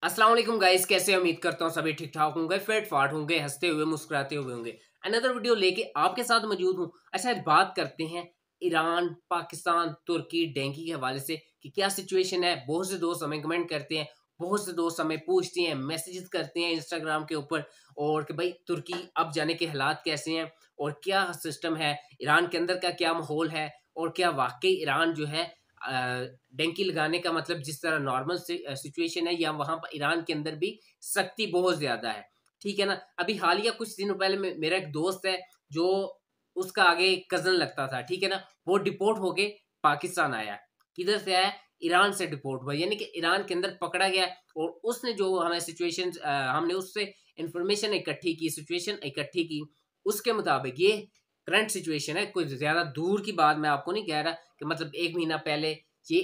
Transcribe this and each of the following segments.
अस्सलाम वालेकुम गाइस, कैसे उम्मीद करता हूँ सभी ठीक ठाक होंगे, फिट फाट होंगे, हंसते हुए मुस्कुराते हुए होंगे। अनदर वीडियो लेके आपके साथ मौजूद हूँ। अच्छा, आज बात करते हैं ईरान, पाकिस्तान, तुर्की, डेंगी के हवाले से कि क्या सिचुएशन है। बहुत से दोस्त हमें कमेंट करते हैं, बहुत से दोस्त हमें पूछते हैं, मैसेजेस करते हैं इंस्टाग्राम के ऊपर और कि भाई तुर्की अब जाने के हालात कैसे हैं और क्या सिस्टम है, ईरान के अंदर का क्या माहौल है और क्या वाकई ईरान जो है डंकी लगाने का मतलब जिस तरह नॉर्मल सिचुएशन है या वहां पर ईरान के अंदर भी सख्ती बहुत ज्यादा है। ठीक है ना। अभी हालिया कुछ दिनों पहले मेरा एक दोस्त है जो उसका आगे कजन लगता था। ठीक है ना। वो डिपोर्ट होके पाकिस्तान आया। किधर से आया? ईरान से डिपोर्ट हुआ, यानी कि ईरान के अंदर पकड़ा गया। और उसने जो हमें सिचुएशन, हमने उससे इंफॉर्मेशन इकट्ठी की, सिचुएशन इकट्ठी की, उसके मुताबिक ये करंट सिचुएशन है। कोई ज्यादा दूर की बात मैं आपको नहीं कह रहा कि मतलब एक महीना पहले, ये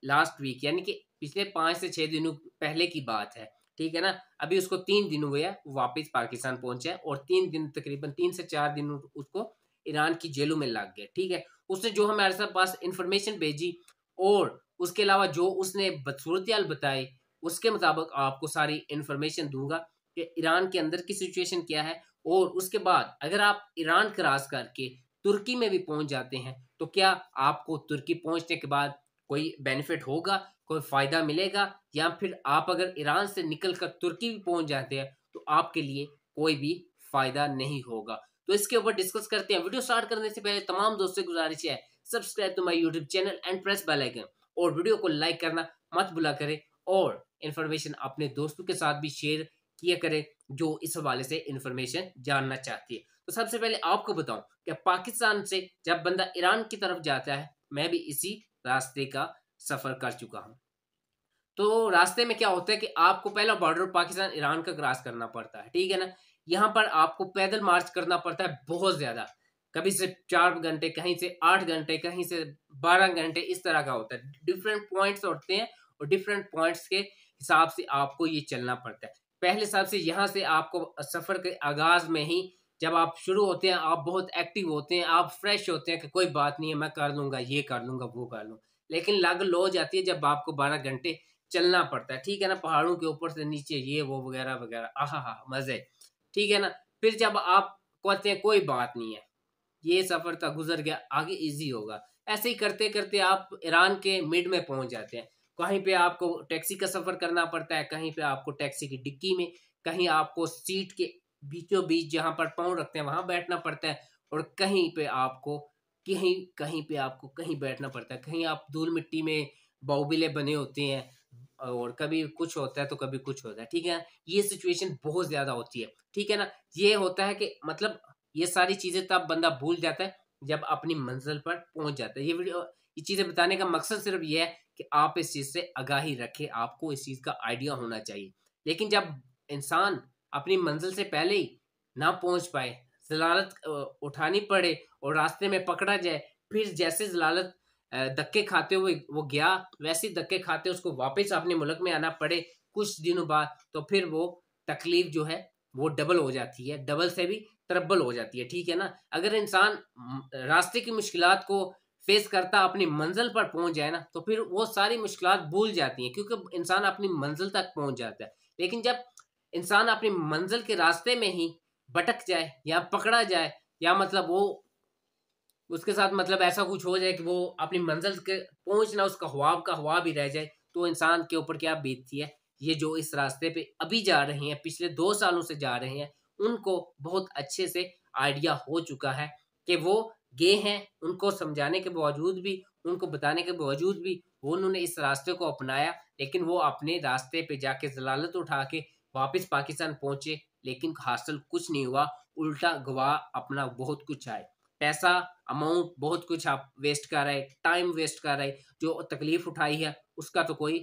लास्ट वीक यानी कि पिछले 5 से 6 दिनों पहले की बात है। ठीक है ना। अभी उसको 3 दिन हुए हैं वापस पाकिस्तान पहुंचा है और 3 दिन, तकरीबन 3 से 4 दिन उसको ईरान की जेलों में लग गए। ठीक है। उसने जो हमारे पास इंफॉर्मेशन भेजी और उसके अलावा जो उसने सूरत बताई, उसके मुताबिक आपको सारी इंफॉर्मेशन दूंगा कि ईरान के अंदर की सिचुएशन क्या है। और उसके बाद अगर आप ईरान क्रॉस करके तुर्की में भी पहुंच जाते हैं तो क्या आपको तुर्की पहुंचने के बाद कोई बेनिफिट होगा, कोई फायदा मिलेगा, या फिर आप अगर ईरान से निकल कर तुर्की भी पहुंच जाते हैं तो आपके लिए कोई भी फायदा नहीं होगा। तो इसके ऊपर डिस्कस करते हैं। वीडियो स्टार्ट करने से पहले तमाम दोस्तों से गुजारिश है, subscribe to my YouTube channel and press bell icon, और वीडियो को लाइक करना मत भूला करें और इन्फॉर्मेशन अपने दोस्तों के साथ भी शेयर किया करें जो इस हवाले से इंफॉर्मेशन जानना चाहती है। तो सबसे पहले आपको बताऊं कि पाकिस्तान से जब बंदा ईरान की तरफ जाता है, मैं भी इसी रास्ते का सफर कर चुका हूं। तो रास्ते में क्या होता है कि आपको पहला बॉर्डर पाकिस्तान ईरान का क्रॉस करना पड़ता है। ठीक है ना। यहाँ पर आपको पैदल मार्च करना पड़ता है बहुत ज्यादा, कभी से 4 घंटे, कहीं से 8 घंटे, कहीं से 12 घंटे, इस तरह का होता है। डिफरेंट पॉइंट्स होते हैं और डिफरेंट पॉइंट्स के हिसाब से आपको ये चलना पड़ता है। पहले हिसाब से यहाँ से आपको सफर के आगाज में ही जब आप शुरू होते हैं, आप बहुत एक्टिव होते हैं, आप फ्रेश होते हैं कि कोई बात नहीं है, मैं कर लूंगा, ये कर लूंगा, वो कर लूंगा। लेकिन लग लो हो जाती है जब आपको 12 घंटे चलना पड़ता है। ठीक है ना। पहाड़ों के ऊपर से नीचे, ये वो वगैरह वगैरह, आहा हा मजे। ठीक है ना। फिर जब आप कहते हैं कोई बात नहीं है, ये सफर था गुजर गया, आगे इजी होगा, ऐसे ही करते करते आप ईरान के मिड में पहुंच जाते हैं। कहीं पे आपको टैक्सी का सफर करना पड़ता है, कहीं पे आपको टैक्सी की डिक्की में, कहीं आपको सीट के बीचों बीच जहां पर पाँव रखते हैं वहां बैठना पड़ता है, और कहीं पे आपको कहीं कहीं पे आपको कहीं बैठना पड़ता है। कहीं आप धूल मिट्टी में बाउबिले बने होते हैं और कभी कुछ होता है तो कभी कुछ होता है। ठीक है। ये सिचुएशन बहुत ज्यादा होती है। ठीक है ना। ये होता है कि मतलब ये सारी चीजें तब बंदा भूल जाता है जब अपनी मंजिल पर पहुंच जाता है। ये चीजें बताने का मकसद सिर्फ ये है कि आप इस चीज से आगाही रखें, आपको इस चीज का आइडिया होना चाहिए। लेकिन जब इंसान अपनी मंजिल से पहले ही ना पहुंच पाए, जलालत उठानी पड़े और रास्ते में पकड़ा जाए, फिर जैसे जलालत धक्के खाते हुए वो गया, वैसे धक्के खाते उसको वापस अपने मुल्क में आना पड़े कुछ दिनों बाद, तो फिर वो तकलीफ जो है वो डबल हो जाती है, डबल से भी ट्रबल हो जाती है। ठीक है ना। अगर इंसान रास्ते की मुश्किलात को फेस करता अपनी मंजिल पर पहुंच जाए ना, तो फिर वो सारी मुश्किलात भूल जाती हैं क्योंकि इंसान अपनी मंजिल तक पहुंच जाता है। लेकिन जब इंसान अपनी मंजिल के रास्ते में ही भटक जाए या पकड़ा जाए, या मतलब वो उसके साथ मतलब ऐसा कुछ हो जाए कि वो अपनी मंजिल के पहुंचना उसका ख्वाब का ख्वाब ही रह जाए, तो इंसान के ऊपर क्या बीतती है। ये जो इस रास्ते पे अभी जा रहे हैं, पिछले 2 सालों से जा रहे हैं, उनको बहुत अच्छे से आइडिया हो चुका है कि वो गए हैं। उनको समझाने के बावजूद भी, उनको बताने के बावजूद भी उन्होंने इस रास्ते को अपनाया, लेकिन वो अपने रास्ते पे जाके जलालत उठा के वापस पाकिस्तान पहुंचे, लेकिन हासिल कुछ नहीं हुआ। उल्टा गवा अपना बहुत कुछ आए, पैसा, अमाउंट, बहुत कुछ आप वेस्ट कर रहे, टाइम वेस्ट कर रहे। जो तकलीफ उठाई है उसका तो कोई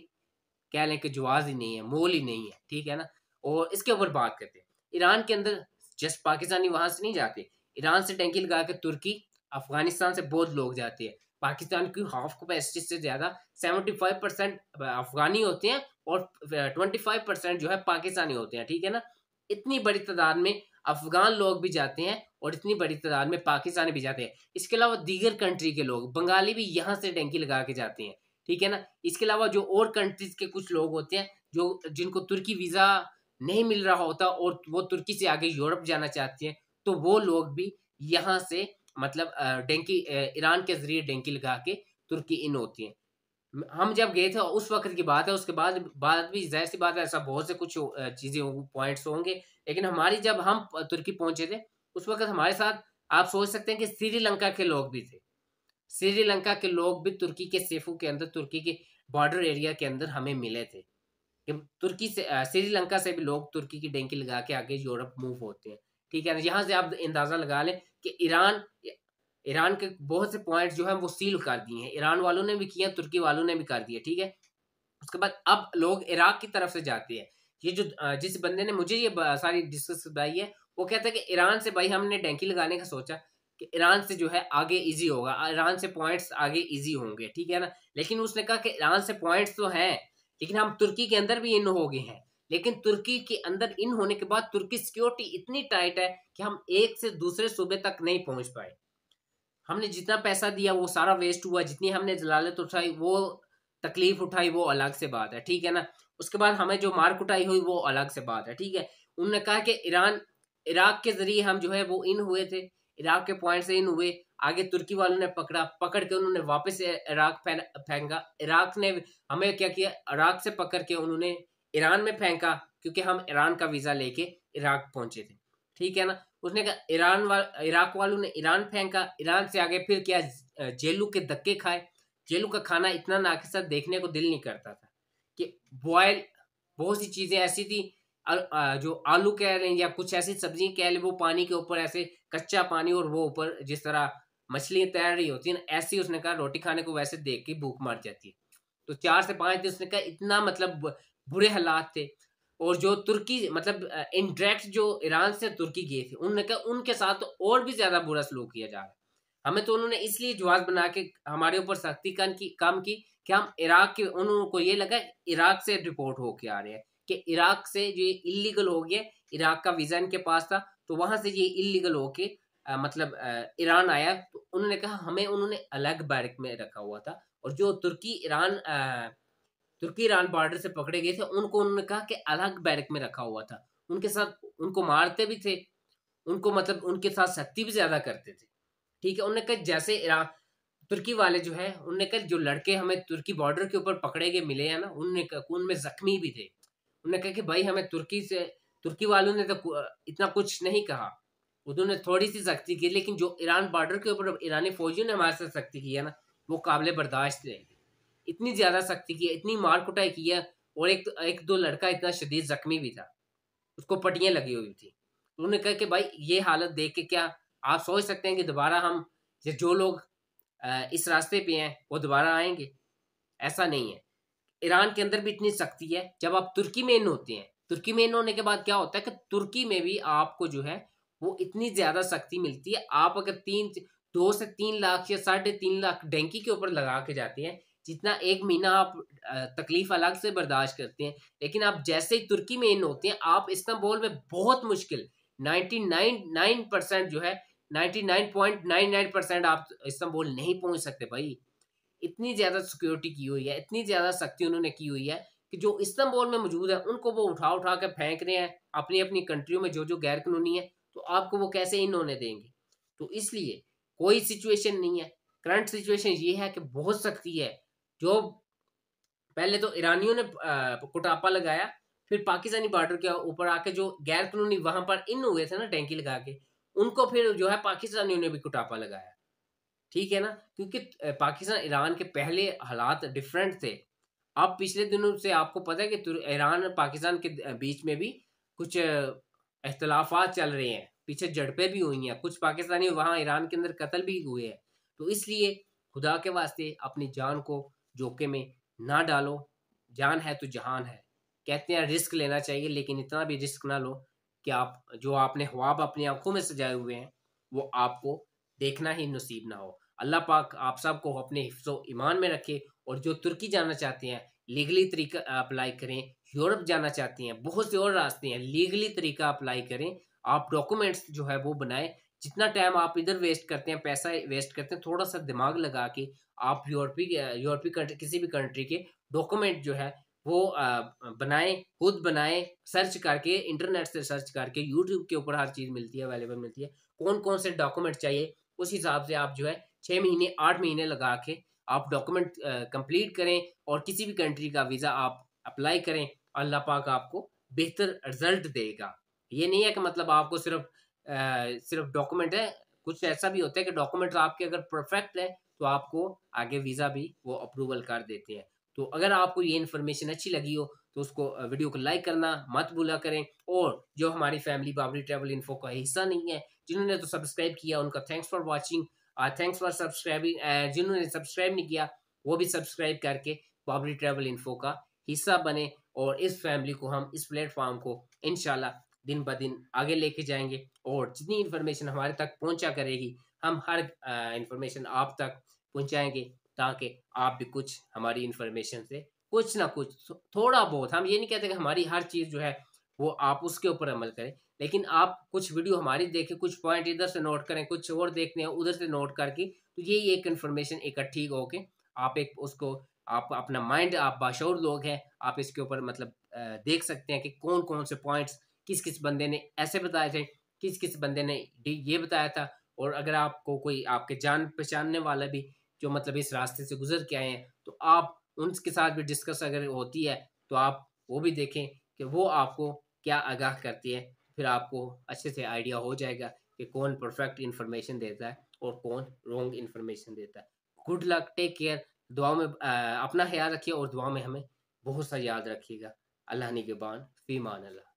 कह लें कि जवाज ही नहीं है, मोल ही नहीं है। ठीक है ना। और इसके ऊपर बात करते हैं ईरान के अंदर, जस्ट पाकिस्तानी वहां से नहीं जाते। ईरान से टैंकी लगा के तुर्की, अफगानिस्तान से बहुत लोग जाते हैं। पाकिस्तान की हाफ कैपेसिटी से ज्यादा 75% अफगानी होते हैं और 25% जो है पाकिस्तानी होते हैं। ठीक है ना। इतनी बड़ी तादाद में अफगान लोग भी जाते हैं और इतनी बड़ी तादाद में पाकिस्तानी भी जाते हैं। इसके अलावा दीगर कंट्री के लोग, बंगाली भी यहाँ से टैंकी लगा के जाते हैं। ठीक है ना। इसके अलावा जो और कंट्रीज के कुछ लोग होते हैं जो जिनको तुर्की वीजा नहीं मिल रहा होता और वो तुर्की से आगे यूरोप जाना चाहते हैं, तो वो लोग भी यहाँ से मतलब ईरान के जरिए डेंकी लगा के तुर्की इन होती है। हम जब गए थे उस वक्त की बात है, उसके बाद भी जाहिर सी बात है ऐसा बहुत से कुछ चीजें पॉइंट्स होंगे, लेकिन हमारी जब हम तुर्की पहुंचे थे उस वक्त हमारे साथ आप सोच सकते हैं कि श्रीलंका के लोग भी थे। श्रीलंका के लोग भी तुर्की के सेफू के अंदर, तुर्की के बॉर्डर एरिया के अंदर हमें मिले थे कि तुर्की से श्रीलंका से भी लोग तुर्की की डेंकी लगा के आगे यूरोप मूव होते हैं। ठीक है ना। यहाँ से आप अंदाजा लगा लें कि ईरान ईरान के बहुत से पॉइंट जो है वो सील कर दिए हैं, ईरान वालों ने भी किया, तुर्की वालों ने भी कर दिया। ठीक है। उसके बाद अब लोग इराक की तरफ से जाते हैं। ये जो जिस बंदे ने मुझे ये सारी डिस्कस बताई है वो कहता है कि ईरान से भाई हमने डेंकी लगाने का सोचा कि ईरान से जो है आगे इजी होगा, ईरान से पॉइंट्स आगे इजी होंगे। ठीक है ना। लेकिन उसने कहा कि ईरान से पॉइंट्स तो हैं, लेकिन हम तुर्की के अंदर भी इन हो गए हैं, लेकिन तुर्की के अंदर इन होने के बाद तुर्की सिक्योरिटी इतनी टाइट है कि हम एक से दूसरे सूबे तक नहीं पहुंच पाए। हमने जितना पैसा दिया वो सारा वेस्ट हुआ, जितनी हमने जलालत उठाई वो तकलीफ उठाई वो अलग से बात है। ठीक है ना। उसके बाद हमें जो मार कुटाई हुई वो अलग से बात है। ठीक है। उन्होंने कहा कि इराक के जरिए हम जो है वो इन हुए थे, इराक के पॉइंट से इन हुए, आगे तुर्की वालों ने पकड़ के उन्होंने वापस इराक फेंका। इराक ने हमें क्या किया, इराक से पकड़ के उन्होंने ईरान में फेंका, क्योंकि हम ईरान का वीजा लेके इराक पहुंचे थे। ठीक है ना। उसने कहा इराक वालों ने ईरान फेंका, ईरान से आगे फिर क्या, जेलू के धक्के खाए। जेलू का खाना इतना नाकिसा देखने को दिल नहीं करता था कि बॉयल बहुत सी चीजें ऐसी थी, जो आलू कह रहे हैं या कुछ ऐसी सब्जी कह लें, वो पानी के ऊपर ऐसे कच्चा पानी और वो ऊपर जिस तरह मछली तैर रही होती है ना, ऐसी उसने कहा रोटी खाने को वैसे देख के भूख मर जाती है। तो 4 से 5 दिन उसने कहा इतना मतलब बुरे हालात थे। और जो तुर्की मतलब इनडायरेक्ट जो ईरान से तुर्की गए थे उन्होंने कहा उनके साथ तो और भी ज्यादा बुरा सलूक किया जा रहा है। हमें तो उन्होंने इसलिए जवाब बना के हमारे ऊपर सख्ती काम की कि हम इराक के, उनको ये लगा इराक से रिपोर्ट होके आ रहे हैं कि इराक से ये इलीगल हो गया, इराक का वीजा इनके पास था तो वहां से ये इलीगल होके मतलब ईरान आया। तो उन्होंने कहा हमें उन्होंने अलग बैरक में रखा हुआ था, और जो तुर्की ईरान बॉर्डर से पकड़े गए थे उनको उन्होंने कहा कि अलग बैरक में रखा हुआ था। उनके साथ उनको मारते भी थे, उनको मतलब उनके साथ सख्ती भी ज्यादा करते थे। ठीक है। उन्होंने कहा जैसे ईरान तुर्की वाले जो है उन्होंने कहा जो लड़के हमें तुर्की बॉर्डर के ऊपर पकड़े गए मिले हैं ना, उनमें जख्मी भी थे। उन्होंने कहा कि भाई हमें तुर्की वालों ने तो इतना कुछ नहीं कहा, उन्होंने थोड़ी सी सख्ती की, लेकिन जो ईरान बॉर्डर के ऊपर ईरानी फौजियों ने हमारे साथ सख्ती की है ना वो काबिल बर्दाश्त नहीं। इतनी ज्यादा सख्ती की है, इतनी मार कुटाई की है, और एक दो लड़का इतना शदीद जख्मी भी था, उसको पट्टियां लगी हुई थी। उन्होंने कहा कि भाई ये हालत देख के क्या आप सोच सकते हैं कि दोबारा हम जो लोग इस रास्ते पे हैं वो दोबारा आएंगे? ऐसा नहीं है। ईरान के अंदर भी इतनी सख्ती है। जब आप तुर्की में इन होते हैं, तुर्की में इन होने के बाद क्या होता है कि तुर्की में भी आपको जो है वो इतनी ज्यादा सख्ती मिलती है। आप अगर 2 से 3 लाख या 3.5 लाख डेंकी के ऊपर लगा के जाते हैं, जितना एक महीना आप तकलीफ अलग से बर्दाश्त करते हैं, लेकिन आप जैसे ही तुर्की में इन होते हैं आप इस्तांबुल में बहुत मुश्किल 99% जो है 99.99% आप इस्तांबुल नहीं पहुंच सकते भाई। इतनी ज्यादा सिक्योरिटी की हुई है, इतनी ज्यादा सख्ती उन्होंने की हुई है कि जो इस्तांबुल में मौजूद है उनको वो उठा उठा के फेंक रहे हैं अपनी अपनी कंट्रियों में, जो जो गैर कानूनी है, तो आपको वो कैसे इन होने देंगे? तो इसलिए कोई सिचुएशन नहीं है। करंट सिचुएशन ये है कि बहुत सख्ती है। जो पहले तो ईरानियों ने कुटापा लगाया, फिर पाकिस्तानी बॉर्डर के ऊपर आके जो गैर कानूनी वहां पर इन हुए थे ना टैंकी लगा के, उनको फिर जो है पाकिस्तानियों ने भी कुटापा लगाया। ठीक है ना। क्योंकि पाकिस्तान ईरान के पहले हालात डिफरेंट थे। अब पिछले दिनों से आपको पता है कि ईरान और पाकिस्तान के बीच में भी कुछ इख्तलाफात चल रहे हैं, पीछे झड़पें भी हुई हैं, कुछ पाकिस्तानी वहां ईरान के अंदर कत्ल भी हुए हैं। तो इसलिए खुदा के वास्ते अपनी जान को जोखे में ना डालो, जान है तो जहान है। कहते हैं रिस्क लेना चाहिए, लेकिन इतना भी रिस्क ना लो कि आप जो आपने ख्वाब अपनी आंखों में सजाए हुए हैं वो आपको देखना ही नसीब ना हो। अल्लाह पाक आप सबको अपने हिफ्ज़ो ईमान में रखे। और जो तुर्की जाना चाहते हैं लीगली तरीका अप्लाई करें, यूरोप जाना चाहते हैं बहुत से और रास्ते हैं, लीगली तरीका अप्लाई करें। आप डॉक्यूमेंट्स जो है वो बनाएं, जितना टाइम आप इधर वेस्ट करते हैं, पैसा वेस्ट करते हैं, थोड़ा सा दिमाग लगा के आप यूरोपीय कंट्री, किसी भी कंट्री के डॉक्यूमेंट जो है वो बनाएं, खुद बनाएं, सर्च करके, इंटरनेट से सर्च करके, यूट्यूब के ऊपर हर चीज़ मिलती है, अवेलेबल मिलती है। कौन कौन से डॉक्यूमेंट चाहिए उस हिसाब से आप जो है 6 महीने 8 महीने लगा के आप डॉक्यूमेंट कंप्लीट करें और किसी भी कंट्री का वीज़ा आप अप्लाई करें। अल्लाह पाक आपको बेहतर रिजल्ट देगा। ये नहीं है कि मतलब आपको सिर्फ डॉक्यूमेंट है, कुछ ऐसा भी होता है कि डॉक्यूमेंट आपके अगर परफेक्ट है तो आपको आगे वीज़ा भी वो अप्रूवल कर देते हैं। तो अगर आपको ये इन्फॉर्मेशन अच्छी लगी हो तो उसको वीडियो को लाइक करना मत भूला करें। और जो हमारी फैमिली बाबरी ट्रैवल इन्फो का हिस्सा नहीं है, जिन्होंने तो सब्सक्राइब किया उनका thanks for watching, thanks for subscribing. जिन्होंने सब्सक्राइब नहीं किया वो भी सब्सक्राइब करके बाबरी ट्रैवल इन्फो का हिस्सा बने और इस फैमिली को, हम इस प्लेटफॉर्म को इंशाल्लाह दिन ब दिन आगे लेके जाएंगे। और जितनी इन्फॉर्मेशन हमारे तक पहुंचा करेगी हम हर इन्फॉर्मेशन आप तक पहुंचाएंगे, ताकि आप भी कुछ हमारी इन्फॉर्मेशन से कुछ ना कुछ थोड़ा बहुत, हम ये नहीं कहते कि हमारी हर चीज़ जो है वो आप उसके ऊपर अमल करें, लेकिन आप कुछ वीडियो हमारी देखें, कुछ पॉइंट इधर से नोट करें, कुछ और देखने हैं उधर से नोट करके, तो यही एक इन्फॉर्मेशन इकट्ठी होके आप एक उसको, आप अपना माइंड, आप बाशऊर लोग हैं, आप इसके ऊपर मतलब देख सकते हैं कि कौन कौन से पॉइंट्स किस किस बंदे ने ऐसे बताए थे, किस किस बंदे ने ये बताया था। और अगर आपको कोई आपके जान पहचानने वाला भी जो मतलब इस रास्ते से गुजर के आए हैं तो आप उनके साथ भी डिस्कस अगर होती है तो आप वो भी देखें कि वो आपको क्या आगाह करती है। फिर आपको अच्छे से आइडिया हो जाएगा कि कौन परफेक्ट इन्फॉर्मेशन देता है और कौन रॉन्ग इन्फॉर्मेशन देता है। Good luck, take care. दुआ में अपना ख्याल रखिए और दुआ में हमें बहुत सा याद रखिएगा। अल्लाह निगहबान, फी मान अल्लाह।